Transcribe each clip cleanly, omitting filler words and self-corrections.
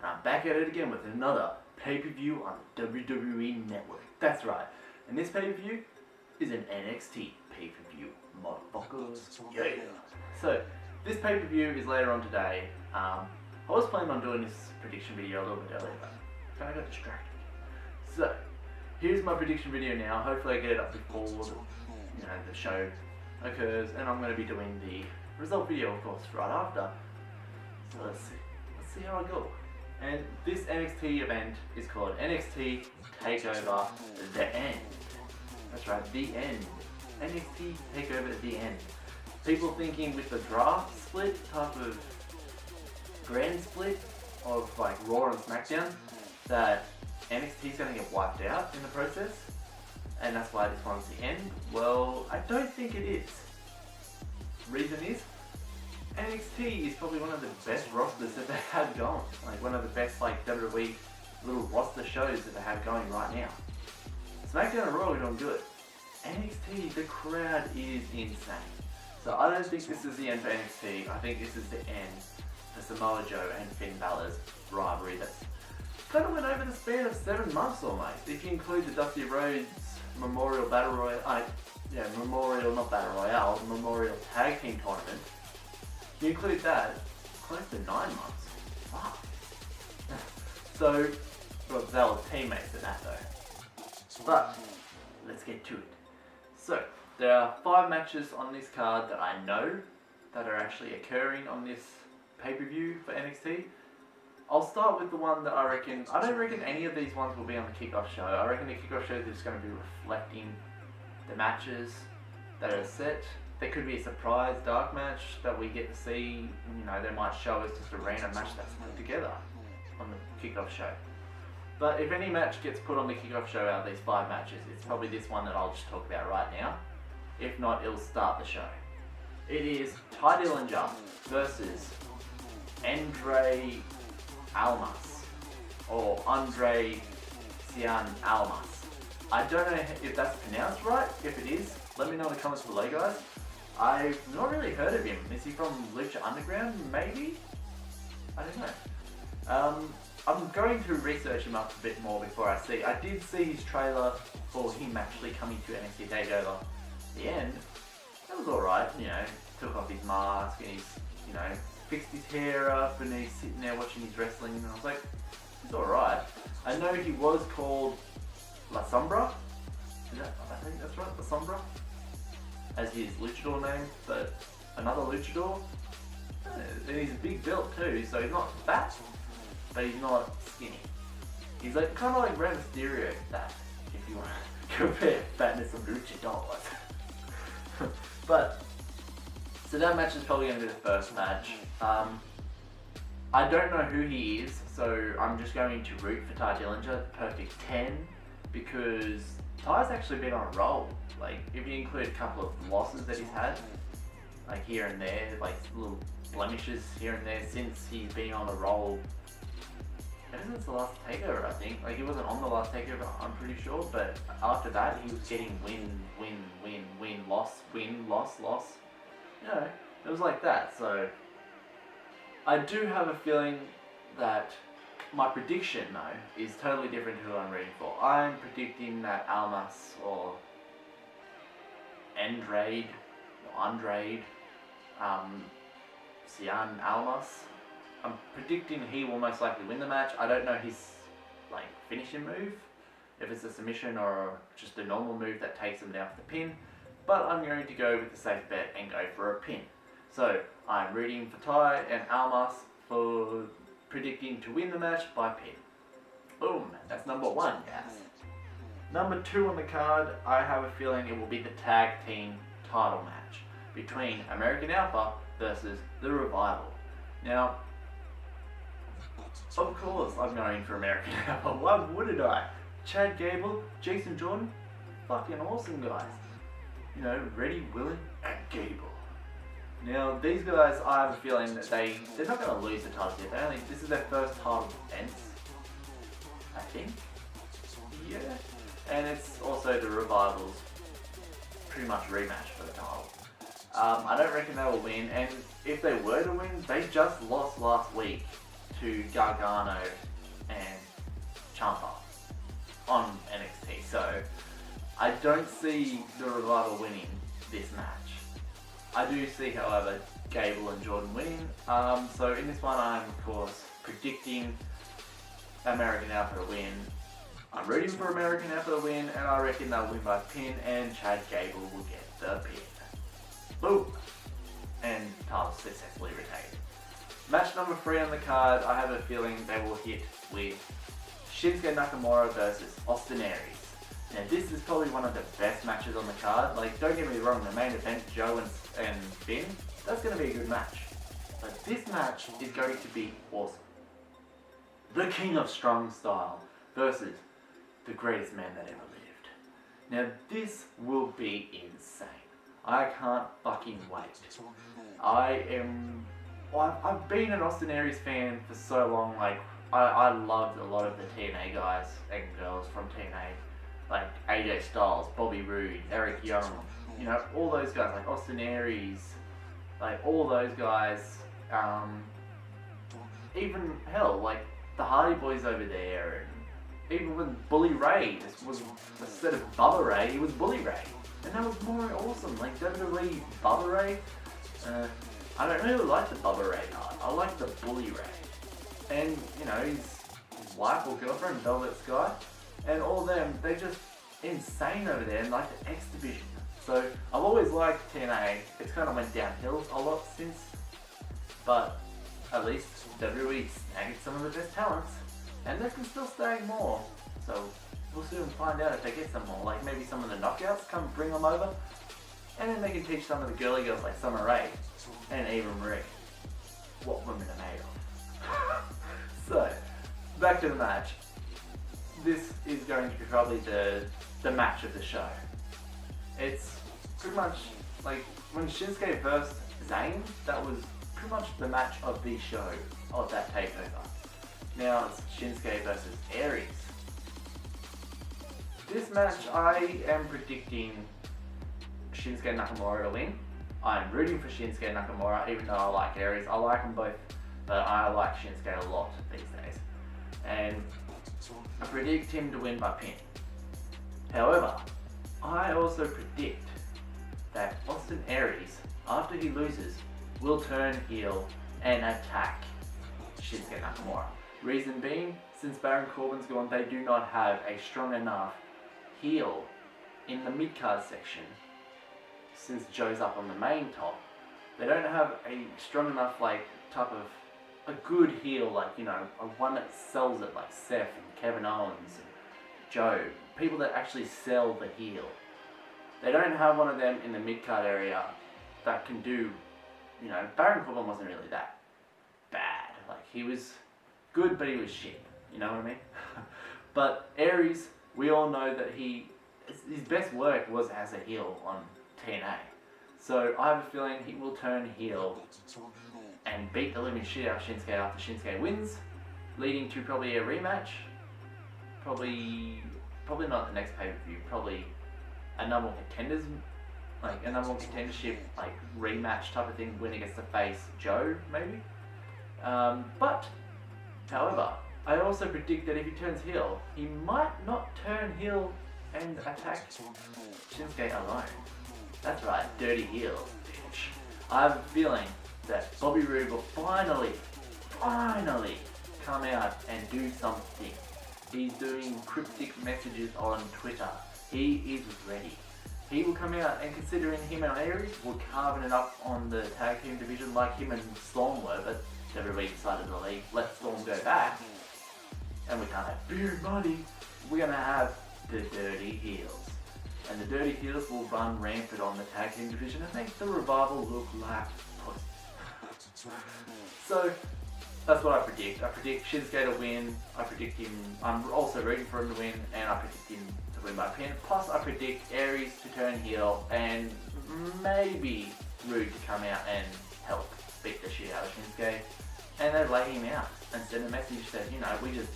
And I'm back at it again with another pay-per-view on the WWE Network. That's right. And this pay-per-view is an NXT pay-per-view, motherfuckers. Yeah. So, this pay-per-view is later on today. I was planning on doing this prediction video a little bit earlier, but kind of got distracted. So, here's my prediction video now. Hopefully I get it up before the show occurs, and I'm going to be doing the result video, of course, right after. So let's see how I go. And this NXT event is called NXT TakeOver The End. That's right, The End. NXT TakeOver The End. People thinking with the draft split type of grand split of like Raw and SmackDown that NXT is going to get wiped out in the process, and that's why this one's the end. Well, I don't think it is. Reason is, NXT is probably one of the best rosters that they have going. Like one of the best like WWE little roster shows that they have going right now. SmackDown and Raw are doing good. NXT, the crowd is insane. So I don't think this is the end for NXT. I think this is the end for Samoa Joe and Finn Balor's rivalry that's kind of went over the span of 7 months almost. If you include the Dusty Rhodes Memorial Battle Royale, Memorial Tag Team Tournament, if you include that, close to 9 months. Fuck. So, well, they were teammates in that though. But, let's get to it. So, there are 5 matches on this card that I know that are actually occurring on this pay-per-view for NXT. I'll start with the one that I don't reckon any of these ones will be on the kickoff show. I reckon the kickoff show is just going to be reflecting the matches that are set. There could be a surprise dark match that we get to see. They might show us just a random match that's put together on the kickoff show. But if any match gets put on the kickoff show out of these 5 matches, it's probably this one that I'll just talk about right now. If not, it'll start the show. It is Dillinger versus Andrade Almas, or Andrade Cien Almas. I don't know if that's pronounced right. If it is, let me know in the comments below, guys. I've not really heard of him. Is he from Lucha Underground? Maybe? I don't know. I'm going to research him up a bit more before I see. I did see his trailer for him actually coming to NXT TakeOver. The end, that was alright, took off his mask and he's, fixed his hair up and he's sitting there watching his wrestling, and I was like, he's alright. I know he was called La Sombra, I think that's right, La Sombra, as his luchador name, but another luchador, and he's a big built too, so he's not fat, but he's not skinny. He's like kind of like Rey Mysterio fat, if you want to compare fatness of luchadors. But, so that match is probably going to be the first match. I don't know who he is, so I'm just going to root for Dillinger, perfect 10, because Ty's actually been on a roll. Like, if you include a couple of losses that he's had, like here and there, like little blemishes here and there since he's been on a roll. Ever since the last takeover, I think. Like, he wasn't on the last takeover, I'm pretty sure, but after that, he was getting win, loss. It was like that, so I do have a feeling that my prediction, though, is totally different to who I'm rooting for. I'm predicting that Almas or Andrade, Cien Almas, I'm predicting he will most likely win the match. I don't know his finishing move, if it's a submission or just a normal move that takes him down for the pin, but I'm going to go with the safe bet and go for a pin. So I'm rooting for Ty and Almas for predicting to win the match by pin. Boom, that's number 1, guys. Number 2 on the card, I have a feeling it will be the tag team title match between American Alpha versus The Revival. Now, of course I'm going for American Alpha. Why wouldn't I? Chad Gable, Jason Jordan, fucking awesome guys. Ready, willing, and Gable. Now, these guys, I have a feeling that they're not going to lose the titles yet. This is their first title defense, I think. Yeah. And it's also the Revival's pretty much rematch for the title. I don't reckon they will win, and if they were to win, they just lost last week to Gargano and Ciampa on NXT. So I don't see the Revival winning this match. I do see, however, Gable and Jordan winning. So in this one, I'm of course predicting American Alpha to win. I'm rooting for American Alpha to win, and I reckon they'll win by pin, and Chad Gable will get the pin. Boom! And titles successfully retained. Match number 3 on the card, I have a feeling they will hit with Shinsuke Nakamura versus Austin Aries. Now this is probably one of the best matches on the card. Like, don't get me wrong, the main event, Joe and Finn, that's going to be a good match. But this match is going to be awesome. The King of Strong Style versus the greatest man that ever lived. Now this will be insane. I can't fucking wait. I've been an Austin Aries fan for so long. Like, I loved a lot of the TNA guys and girls from TNA. Like AJ Styles, Bobby Roode, Eric Young, you know, all those guys, like Austin Aries, like all those guys, even hell, like the Hardy Boys over there, and even when Bully Ray, this was instead of Bubba Ray, he was Bully Ray, and that was more awesome. Like WWE Bubba Ray, I don't really like the Bubba Ray part, I like the Bully Ray, and you know, his wife or girlfriend, Velvet Sky, and all them, they're just insane over there, and like the X Division. So I've always liked TNA. It's kind of went downhill a lot since, but at least WWE snagged some of the best talents, and they can still snag more. So we'll soon find out if they get some more. Like maybe some of the knockouts come bring them over, and then they can teach some of the girly girls like Summer Rae and Eva Marie what women are made of. So back to the match. This is going to be probably the match of the show. It's pretty much like when Shinsuke versed Zayn, that was pretty much the match of the show, of that takeover. Now it's Shinsuke versus Aries. This match, I am predicting Shinsuke Nakamura to win. I'm rooting for Shinsuke Nakamura, even though I like Aries. I like them both, but I like Shinsuke a lot these days. And I predict him to win by pin. However, I also predict that Austin Aries, after he loses, will turn heel and attack Shinsuke Nakamura. Reason being, since Baron Corbin's gone, they do not have a strong enough heel in the mid-card section. Since Joe's up on the main top, they don't have a strong enough type of a good heel, you know, a one that sells it, like Seth and Kevin Owens and Joe, people that actually sell the heel. They don't have one of them in the mid-card area that can do, you know, Baron Corbin wasn't really that bad. Like, he was good, but he was shit, you know what I mean? But Aries, we all know that his best work was as a heel on TNA. So I have a feeling he will turn heel and beat the living shit out of Shinsuke after Shinsuke wins, leading to probably a rematch. Probably not the next pay-per-view, probably a number one contenders, like a number one contendership, like rematch type of thing, winner gets to face Joe, maybe. But, however, I also predict that if he turns heel, he might not turn heel and attack Shinsuke alone. That's right, dirty heels, bitch. I have a feeling that Bobby Roode will finally come out and do something. He's doing cryptic messages on Twitter. He is ready. He will come out, and considering him and Aries were carving it up on the tag team division like him and Storm were, but everybody decided to leave, let Storm go back, and we can't have beer money. We're gonna have the dirty heels. And the dirty heels will run rampant on the tag team division and make the Revival look like pussies. So, that's what I predict. I predict Shinsuke to win. I'm also rooting for him to win, and I predict him to win by pin. Plus, I predict Aries to turn heel, and maybe Roode to come out and help beat the shit out of Shinsuke. And they lay him out and send a message that, you know, we just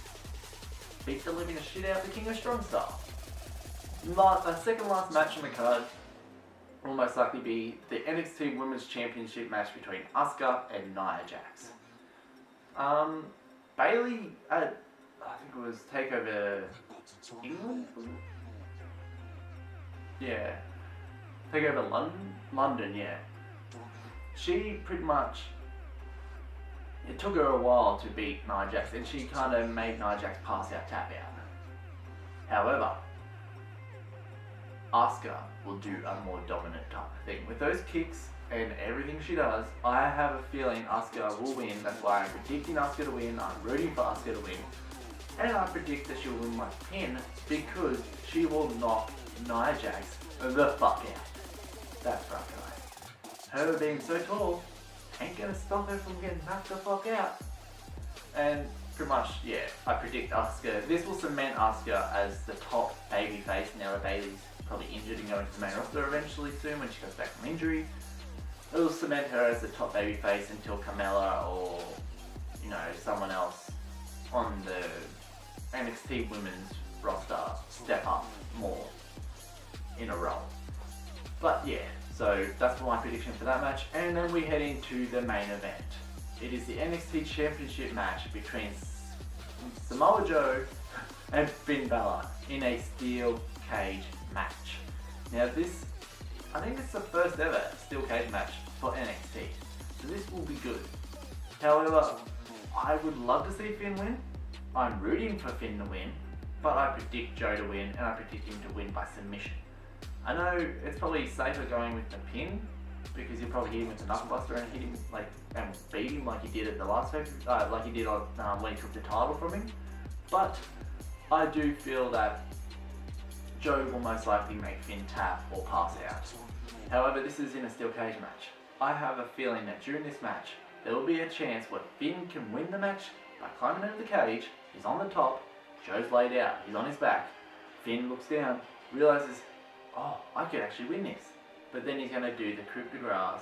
beat the living shit out of the King of Strong Style. The second last match on the card will most likely be the NXT Women's Championship match between Asuka and Nia Jax. Bailey at, I think it was TakeOver England? Yeah. TakeOver London, yeah. She pretty much, it took her a while to beat Nia Jax, and she kind of made Nia Jax pass out, tap out. However, Asuka will do a more dominant type of thing. With those kicks and everything she does, I have a feeling Asuka will win. That's why I'm predicting Asuka to win. I'm rooting for Asuka to win. And I predict that she'll win by pin because she will knock Nia Jax the fuck out. That's right, guys. Her being so tall ain't gonna stop her from getting knocked the fuck out. And pretty much, yeah, I predict Asuka. This will cement Asuka as the top babyface now that Bailey's probably injured and going to the main roster eventually soon when she goes back from injury. It will cement her as the top babyface until Carmella or, you know, someone else on the NXT women's roster step up more in a role. But yeah, so that's my prediction for that match. And then we head into the main event. It is the NXT Championship match between Samoa Joe and Finn Balor in a steel cage match. Now this, I think it's the first ever steel cage match for NXT, so this will be good. However, I would love to see Finn win. I'm rooting for Finn to win, but I predict Joe to win, and I predict him to win by submission. I know it's probably safer going with the pin, because you'll probably hit him with the knuckle buster and hit him and beat him like he did at the last like he did on when he took the title from him. But I do feel that Joe will most likely make Finn tap or pass out. However, this is in a steel cage match. I have a feeling that during this match, there will be a chance where Finn can win the match by climbing out of the cage. He's on the top, Joe's laid out, he's on his back. Finn looks down, realizes, oh, I could actually win this. But then he's going to do the coup de grace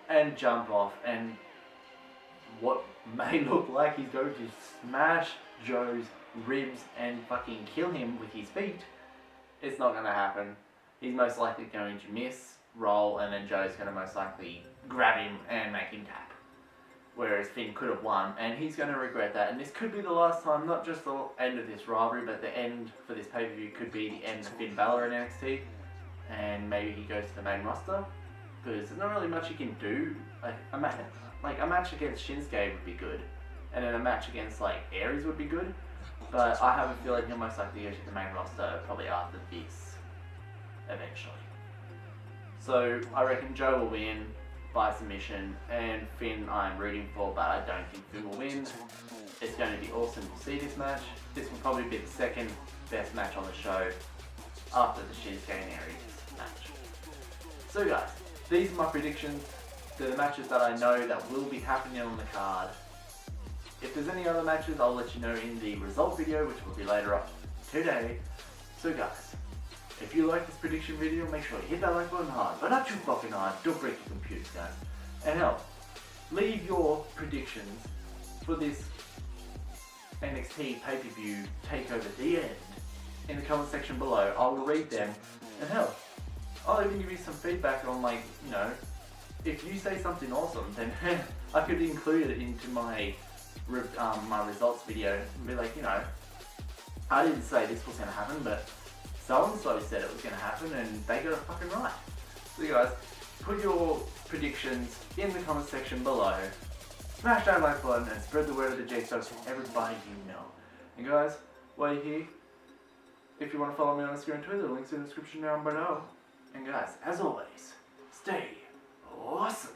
and jump off, and what may look like he's going to smash Joe's ribs and fucking kill him with his feet. It's not going to happen. He's most likely going to miss, roll, and then Joe's going to most likely grab him and make him tap. Whereas Finn could have won, and he's going to regret that. And this could be the last time, not just the end of this rivalry, but the end for this pay-per-view could be the end of Finn Balor in NXT. And maybe he goes to the main roster, because there's not really much he can do. Like a match against Shinsuke would be good, and then a match against Aries would be good. But I have a feeling he'll most likely go to the main roster probably after this, eventually. So I reckon Joe will win by submission, and Finn I'm rooting for, but I don't think Finn will win. It's going to be awesome to see this match. This will probably be the second best match on the show after the Shinsuke and Aries match. So guys, these are my predictions. They're the matches that I know that will be happening on the card. If there's any other matches, I'll let you know in the result video, which will be later up today. So guys, if you like this prediction video, make sure you hit that like button hard, but not too fucking hard. Don't break your computers, guys. And hell, leave your predictions for this NXT pay-per-view takeover the end in the comment section below. I will read them, and hell, I'll even give you some feedback on if you say something awesome, then I could include it into my results video and be like, I didn't say this was gonna happen, but so-and-so said it was gonna happen, and they got it fucking right. So you guys, put your predictions in the comment section below. Smash that like button and spread the word of the TheJaseDawg to everybody you know. And guys, while you're here, if you want to follow me on Instagram and Twitter, the link's in the description down below. And guys, as always, stay awesome.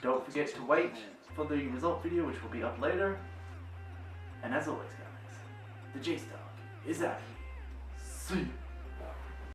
Don't forget to wait for the result video, which will be up later. And as always, guys, TheJaseDawg is out here. See you.